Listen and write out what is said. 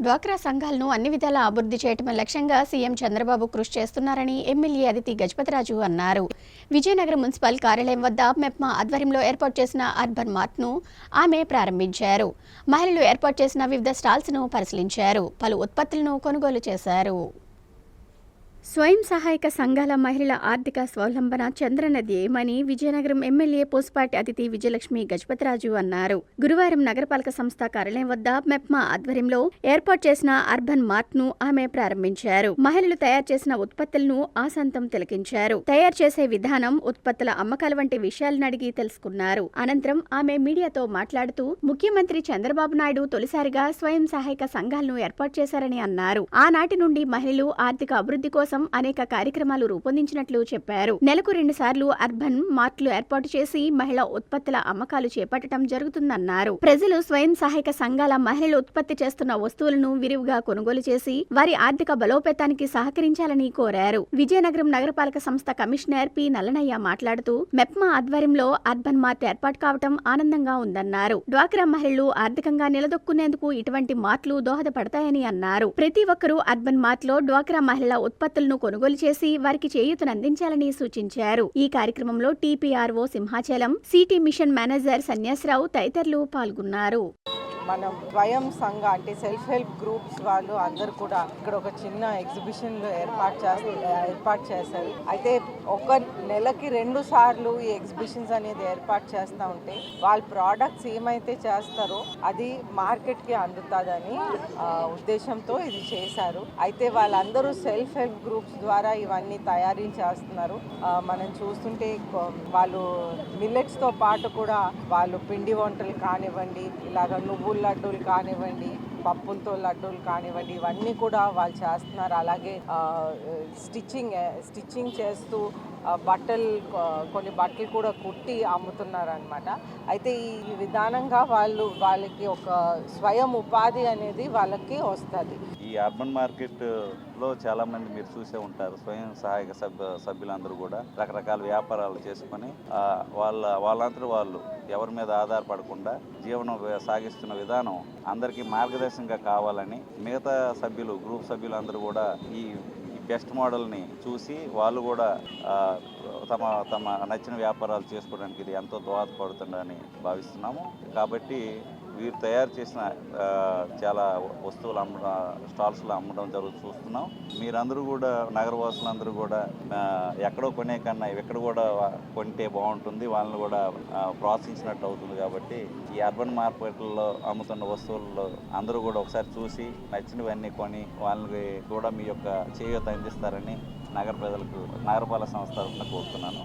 డ్వాక్రా సంఘాలను అన్ని విధాలా అభివృద్ధి చేయటమే లక్ష్యంగా సీఎం చంద్రబాబు కృషి చేస్తున్నారని ఎమ్మెల్యే అదితి గజపతిరాజు అన్నారు. విజయనగరం మున్సిపల్ కార్యాలయం వద్ద మెప్మా ఆధ్వర్యంలో ఏర్పాటు చేసిన అర్బన్ మార్ట్ను ఆమె ప్రారంభించారు. మహిళలు ఏర్పాటు చేసిన వివిధ స్టాల్స్ను పరిశీలించారు. పలు ఉత్పత్తులను కొనుగోలు చేశారు. స్వయం సహాయక సంఘాల మహిళల ఆర్థిక స్వావలంబన చంద్రన ధ్యేయమని విజయనగరం ఎమ్మెల్యే పూసపాటి అతిథి విజయలక్ష్మి గజపతిరాజు అన్నారు. గురువారం నగరపాలక సంస్థ కార్యాలయం వద్ద మెప్మా ఆధ్వర్యంలో ఏర్పాటు చేసిన అర్బన్ మార్ట్ను ఆమె ప్రారంభించారు. మహిళలు తయారు చేసిన ఉత్పత్తులను ఆశాంతం తిలకించారు. తయారు చేసే విధానం, ఉత్పత్తుల అమ్మకాల వంటి విషయాలను అడిగి తెలుసుకున్నారు. అనంతరం ఆమె మీడియాతో మాట్లాడుతూ ముఖ్యమంత్రి చంద్రబాబు నాయుడు తొలిసారిగా స్వయం సహాయక సంఘాలను ఏర్పాటు చేశారని అన్నారు. ఆనాటి నుండి మహిళలు ఆర్థిక అభివృద్ధి కోసం అనేక కార్యక్రమాలు రూపొందించినట్లు చెప్పారు. నెలకు 2 సార్లు అర్బన్ మార్ట్లు ఏర్పాటు చేసి మహిళా ఉత్పత్తుల అమ్మకాలు చేపట్టడం జరుగుతుందన్నారు. ప్రజలు స్వయం సహాయక సంఘాల మహిళలు ఉత్పత్తి చేస్తున్న వస్తువులను విరివిగా కొనుగోలు చేసి వారి ఆర్థిక బలోపేతానికి సహకరించాలని కోరారు. విజయనగరం నగరపాలక సంస్థ కమిషనర్ పి నల్లనయ్య మాట్లాడుతూ మెప్మా ఆధ్వర్యంలో అర్బన్ మార్ట్ ఏర్పాటు కావడం ఆనందంగా ఉందన్నారు. డ్వాక్రా మహిళలు ఆర్థికంగా నిలదొక్కునేందుకు ఇటువంటి మార్ట్లు దోహదపడతాయని అన్నారు. ప్రతి ఒక్కరూ అర్బన్ మార్ట్లో డ్వాక్రా మహిళల ఉత్పత్తులను కొనుగోలు చేసి వారికి చేయూతనందించాలని సూచించారు. ఈ కార్యక్రమంలో TPRO Simhachalam, city mission manager Sanyasa Rao తదితరులు పాల్గొన్నారు. మనం స్వయం సంఘ అంటే సెల్ఫ్ హెల్ప్ గ్రూప్స్ వాళ్ళు అందరు కూడా ఇక్కడ ఒక చిన్న ఎగ్జిబిషన్ ఏర్పాటు చేశారు. అయితే ఒక నెలకి 2 సార్లు ఈ ఎగ్జిబిషన్స్ అనేది ఏర్పాటు చేస్తూ ఉంటే వాళ్ళ ప్రోడక్ట్స్ ఏమైతే చేస్తారో అది మార్కెట్కి అందుతుందని ఉద్దేశంతో ఇది చేశారు. అయితే వాళ్ళందరూ సెల్ఫ్ హెల్ప్ గ్రూప్స్ ద్వారా ఇవన్నీ తయారీ చేస్తున్నారు. మనం చూస్తుంటే వాళ్ళు మిల్లెట్స్తో పాటు కూడా వాళ్ళు పిండి వంటలు కానివ్వండి, ఇలాగ నువ్వుల లడ్డూలు కానివ్వండి, పప్పులతో లడ్డూలు కానివ్వండి, ఇవన్నీ కూడా వాళ్ళు చేస్తున్నారు. అలాగే స్టిచ్చింగ్ చేస్తూ కొన్ని బట్టలు కూడా కుట్టి అమ్ముతున్నారు అనమాట. అయితే ఈ విధానంగా వాళ్ళకి ఒక స్వయం ఉపాధి అనేది వాళ్ళకి వస్తుంది. ఈ అర్బన్ మార్కెట్లో చాలామంది మీరు చూసే ఉంటారు. స్వయం సహాయక సభ్యులందరూ కూడా రకరకాల వ్యాపారాలు చేసుకొని వాళ్ళందరూ వాళ్ళు ఎవరి మీద ఆధారపడకుండా జీవనం సాగిస్తున్న విధానం అందరికీ మార్గదర్శనంగా కావాలని మిగతా గ్రూప్ సభ్యులందరూ కూడా ఈ బెస్ట్ మోడల్ని చూసి వాళ్ళు కూడా తమ నచ్చిన వ్యాపారాలు చేసుకోవడానికి ఇది ఎంతో దోహదపడుతుందని భావిస్తున్నాము. కాబట్టి వీరు తయారు చేసిన చాలా వస్తువులు స్టాల్స్లో అమ్మడం చూస్తున్నాం. మీరందరూ కూడా నగరవాసులందరూ కూడా ఎక్కడో కొనే కన్నా ఎక్కడ కూడా కొంటే బాగుంటుంది, వాళ్ళని కూడా ప్రోత్సహించినట్టు అవుతుంది. కాబట్టి ఈ అర్బన్ మార్కెట్లలో అమ్ముతున్న వస్తువుల్లో అందరూ కూడా ఒకసారి చూసి నచ్చినవన్నీ కొని వాళ్ళకి కూడా మీ యొక్క చేయూత అందిస్తారని నగర ప్రజలకు నగరపాలక సంస్థ కోరుతున్నాను.